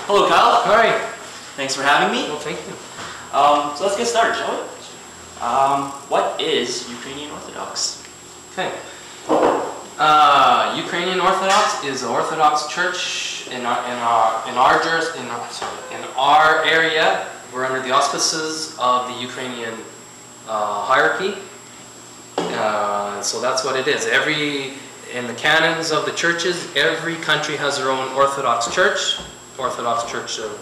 Hello, Kyle. Hi. Thanks for having me. Well, thank you. So let's get started, shall we? What is Ukrainian Orthodox? Okay. Ukrainian Orthodox is an Orthodox church in our area. We're under the auspices of the Ukrainian hierarchy. So that's what it is. In the canons of the churches, every country has their own Orthodox Church. Orthodox Church of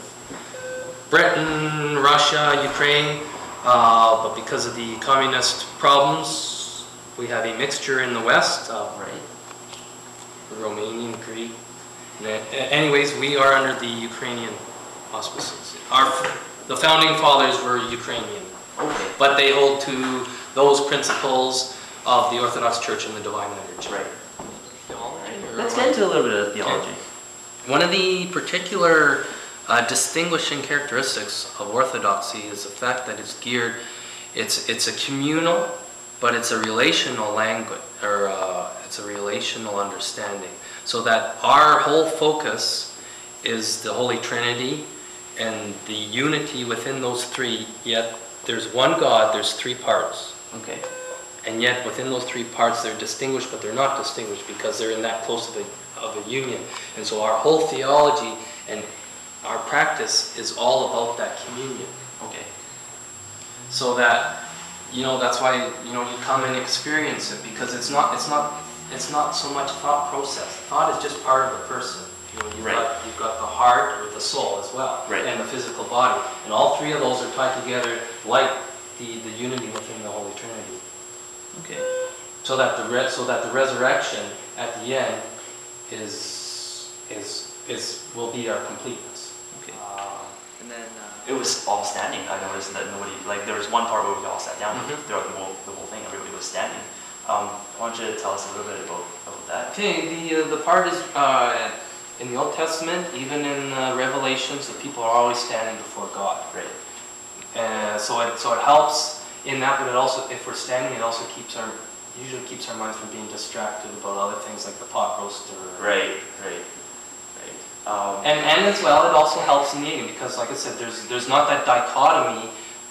Britain, Russia, Ukraine. But because of the communist problems, we have a mixture in the West. Romanian, Greek. Anyways, we are under the Ukrainian auspices. The founding fathers were Ukrainian. Okay. But they hold to those principles of the Orthodox Church and the Divine Liturgy. Right. Let's get into a little bit of theology. Okay. One of the particular distinguishing characteristics of Orthodoxy is the fact that it's geared, it's a communal, but it's a relational language, or it's a relational understanding. So that our whole focus is the Holy Trinity and the unity within those three, yet there's one God, there's three parts. Okay. And yet within those three parts they're distinguished, but they're not distinguished because they're in that close of a union. And so our whole theology and our practice is all about that communion. Okay. So that, that's why, you come and experience it, because it's not so much thought process. Thought is just part of a person. You've got the heart or the soul as well, and the physical body. And all three of those are tied together like the unity within the Holy Trinity. Okay. So that the resurrection at the end will be our completeness. Okay. And then it was all standing. I noticed that there was one part where we all sat down throughout the whole thing. Everybody was standing. Why don't you tell us a little bit about that? Okay. The part is in the Old Testament, even in Revelations, the people are always standing before God. Right. So it helps in that, but it also, if we're standing, it also usually keeps our minds from being distracted about other things like the pot roaster. Right. And as well, it also helps in the eating, because like I said, there's not that dichotomy,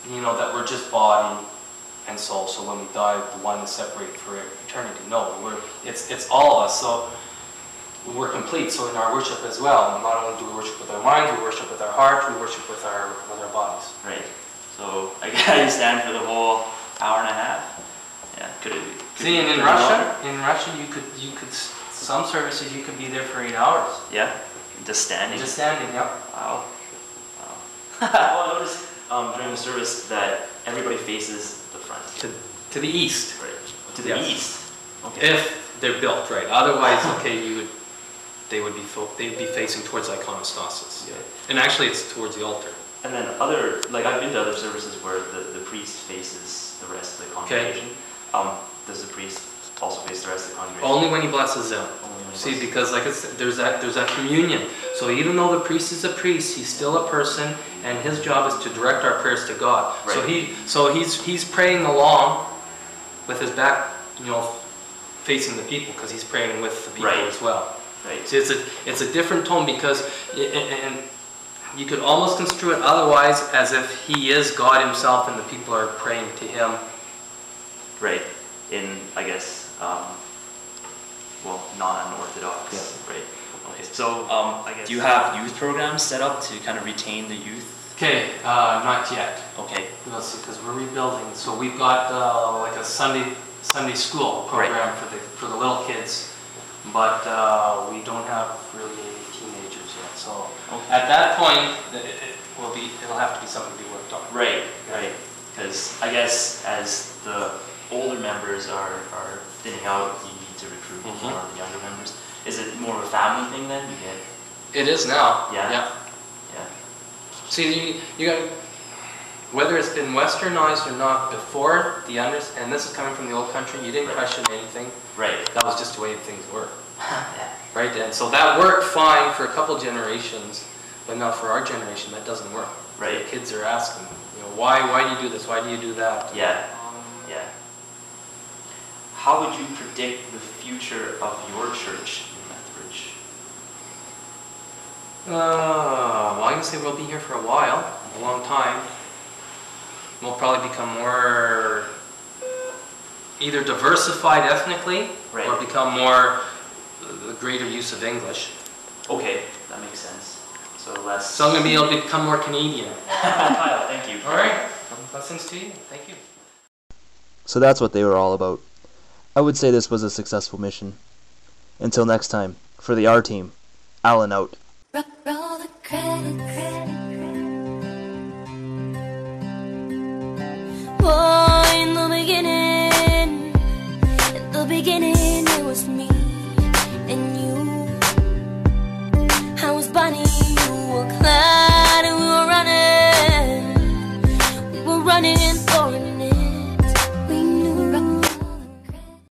that we're just body and soul. So when we die, the one is separated for eternity. No, it's all of us. So we're complete. So in our worship as well, not only do we worship with our mind, we worship with our heart, we worship with our bodies. Right. So I gotta stand for the whole hour and a half. Yeah. See, and in Russia, you could some services you could be there for 8 hours. Yeah. Just standing. Yep. Wow. Well, I noticed during the service that everybody faces the front. To the east. Right. To the east. Okay. If they're built right. Otherwise, they'd be facing towards iconostasis. Yeah. And actually, it's towards the altar. And then I've been to other services where the priest faces the rest of the congregation. Okay. Does the priest also face the rest of the congregation? Only when he blesses them. See, because like I said, there's that communion. So even though the priest is a priest, he's still a person, and his job is to direct our prayers to God. Right. So he's praying along with his back, facing the people, because he's praying with the people as well. Right. See, it's a different tone, because and you could almost construe it otherwise as if he is God himself and the people are praying to him. Right. In, I guess, non-Orthodox. Yeah. Right. Okay. So, I guess, do you have youth programs set up to kind of retain the youth? Okay, not yet. Okay. Let's see, because we're rebuilding. So we've got like a Sunday school program for the little kids, but we don't have really any teenagers yet. So at that point, it'll have to be something to be worked on. Right. Because I guess as the older members are thinning out, you need to recruit more of the younger members. Is it more of a family thing then? It is now. Yeah. See, you got, whether it's been westernized or not, before and this is coming from the old country, you didn't question anything. Right. That was just the way things were. Right. And so that worked fine for a couple generations, but now for our generation, that doesn't work. Right. The kids are asking, why do you do this? Why do you do that? Yeah. How would you predict the future of your church in Lethbridge? Well, I to say we'll be here for a while, a long time. We'll probably become more either diversified ethnically Right. or become more the greater use of English. Okay, that makes sense. So less. So I'm going to be able to become more Canadian. Kyle, thank you. All right. Blessings to you. Thank you. So that's what they were all about. I would say this was a successful mission. Until next time, for the R Team, Alan out.